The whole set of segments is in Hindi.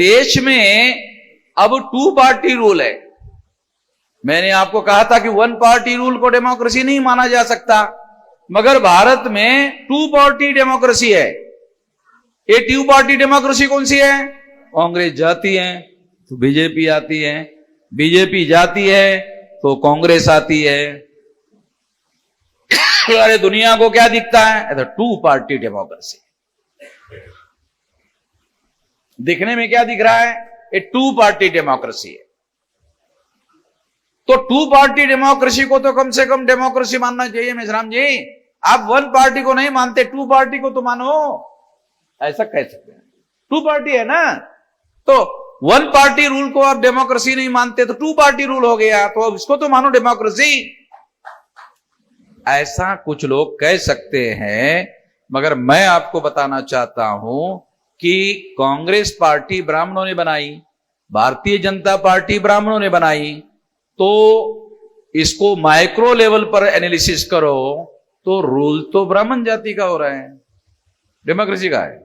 देश में अब 2 पार्टी रूल है। मैंने आपको कहा था कि 1 पार्टी रूल को डेमोक्रेसी नहीं माना जा सकता, मगर भारत में 2 पार्टी डेमोक्रेसी है। ये 2 पार्टी डेमोक्रेसी कौन सी है? कांग्रेस जाती है तो बीजेपी आती है, बीजेपी जाती है तो कांग्रेस आती है। अरे दुनिया को क्या दिखता है? 2 पार्टी डेमोक्रेसी। दिखने में क्या दिख रहा है? ये 2 पार्टी डेमोक्रेसी है। तो 2 पार्टी डेमोक्रेसी को तो कम से कम डेमोक्रेसी मानना चाहिए। मेश्राम जी, आप 1 पार्टी को नहीं मानते, 2 पार्टी को तो मानो, ऐसा कह सकते हैं। 2 पार्टी है ना, तो 1 पार्टी रूल को आप डेमोक्रेसी नहीं मानते तो 2 पार्टी रूल हो गया, तो अब इसको तो मानो डेमोक्रेसी। ऐसा कुछ लोग कह सकते हैं, मगर मैं आपको बताना चाहता हूं कि कांग्रेस पार्टी ब्राह्मणों ने बनाई, भारतीय जनता पार्टी ब्राह्मणों ने बनाई, तो इसको माइक्रो लेवल पर एनालिसिस करो तो रूल तो ब्राह्मण जाति का हो रहा है, डेमोक्रेसी का है।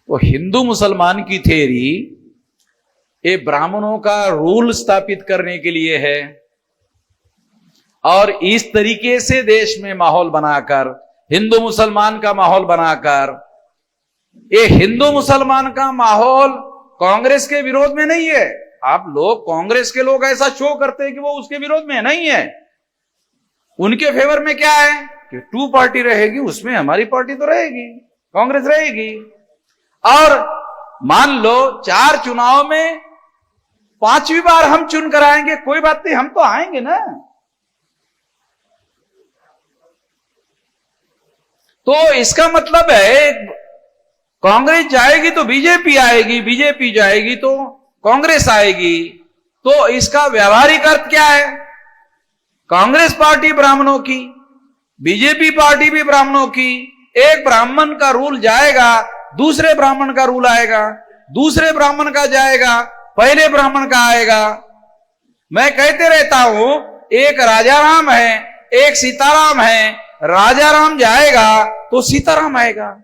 तो हिंदू मुसलमान की थ्योरी ये ब्राह्मणों का रूल स्थापित करने के लिए है, और इस तरीके से देश में माहौल बनाकर, हिंदू मुसलमान का माहौल बनाकर, ये हिंदू मुसलमान का माहौल कांग्रेस के विरोध में नहीं है। आप लोग, कांग्रेस के लोग ऐसा शो करते हैं कि वो उसके विरोध में नहीं है, उनके फेवर में क्या है कि 2 पार्टी रहेगी, उसमें हमारी पार्टी तो रहेगी, कांग्रेस रहेगी। और मान लो 4 चुनाव में 5वीं बार हम चुन कर आएंगे, कोई बात नहीं, हम तो आएंगे ना। तो इसका मतलब है कांग्रेस जाएगी तो बीजेपी आएगी, बीजेपी जाएगी तो कांग्रेस आएगी। तो इसका व्यावहारिक अर्थ क्या है? कांग्रेस पार्टी ब्राह्मणों की, बीजेपी पार्टी भी ब्राह्मणों की। एक ब्राह्मण का रूल जाएगा, दूसरे ब्राह्मण का रूल आएगा, दूसरे ब्राह्मण का जाएगा, पहले ब्राह्मण का आएगा। मैं कहते रहता हूं, एक राजाराम है, एक सीताराम है। राजाराम जाएगा तो सीताराम आएगा,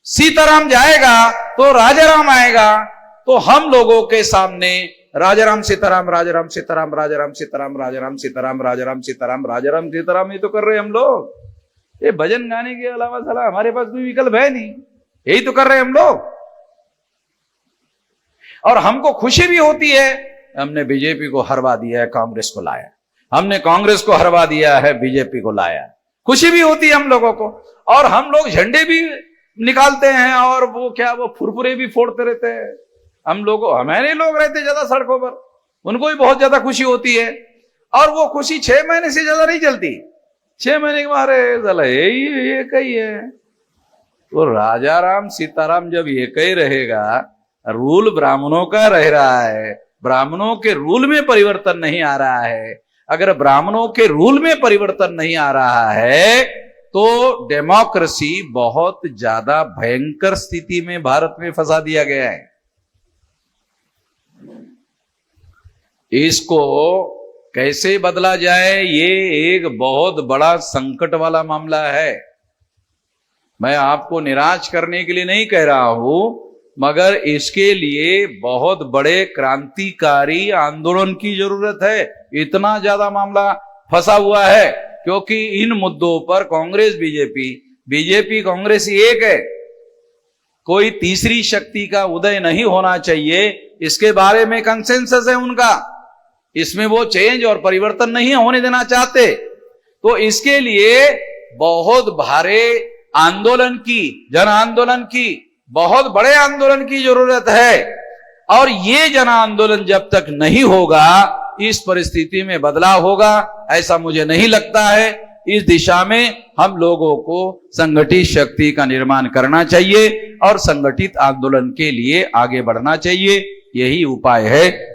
सीताराम जाएगा तो राजाराम आएगा। तो हम लोगों के सामने राजाराम सीताराम, राजाराम सीताराम, राजाराम सीताराम, राजाराम सीताराम, राजाराम सीताराम, राजाराम सीताराम, ये तो कर रहे हम लोग। ये भजन गाने के अलावा साला हमारे पास कोई विकल्प है नहीं, यही तो कर रहे हम लोग। और हमको खुशी भी होती है, हमने बीजेपी को हरवा दिया है, कांग्रेस को लाया, हमने कांग्रेस को हरवा दिया है, बीजेपी को लाया। खुशी भी होती है हम लोगों को, और हम लोग झंडे भी निकालते हैं, और वो क्या, वो फुरफुरे भी फोड़ते रहते हैं। हम लोगों, हमारे लोग रहते ज्यादा सड़कों पर, उनको भी बहुत ज्यादा खुशी होती है, और वो खुशी 6 महीने से ज्यादा नहीं चलती। 6 महीने के बाद ये कही है। तो राजाराम सीताराम जब ये कही रहेगा, रूल ब्राह्मणों का रह रहा है, ब्राह्मणों के रूल में परिवर्तन नहीं आ रहा है। अगर ब्राह्मणों के रूल में परिवर्तन नहीं आ रहा है तो डेमोक्रेसी बहुत ज्यादा भयंकर स्थिति में भारत में फंसा दिया गया है। इसको कैसे बदला जाए, ये एक बहुत बड़ा संकट वाला मामला है। मैं आपको निराश करने के लिए नहीं कह रहा हूं, मगर इसके लिए बहुत बड़े क्रांतिकारी आंदोलन की जरूरत है। इतना ज्यादा मामला फंसा हुआ है, क्योंकि इन मुद्दों पर कांग्रेस बीजेपी, बीजेपी कांग्रेस एक है, कोई तीसरी शक्ति का उदय नहीं होना चाहिए। इसके बारे में कंसेंसस है उनका, इसमें वो चेंज और परिवर्तन नहीं होने देना चाहते। तो इसके लिए बहुत भारी आंदोलन की, जन आंदोलन की, बहुत बड़े आंदोलन की जरूरत है। और ये जन आंदोलन जब तक नहीं होगा, इस परिस्थिति में बदलाव होगा ऐसा मुझे नहीं लगता है। इस दिशा में हम लोगों को संगठित शक्ति का निर्माण करना चाहिए और संगठित आंदोलन के लिए आगे बढ़ना चाहिए, यही उपाय है।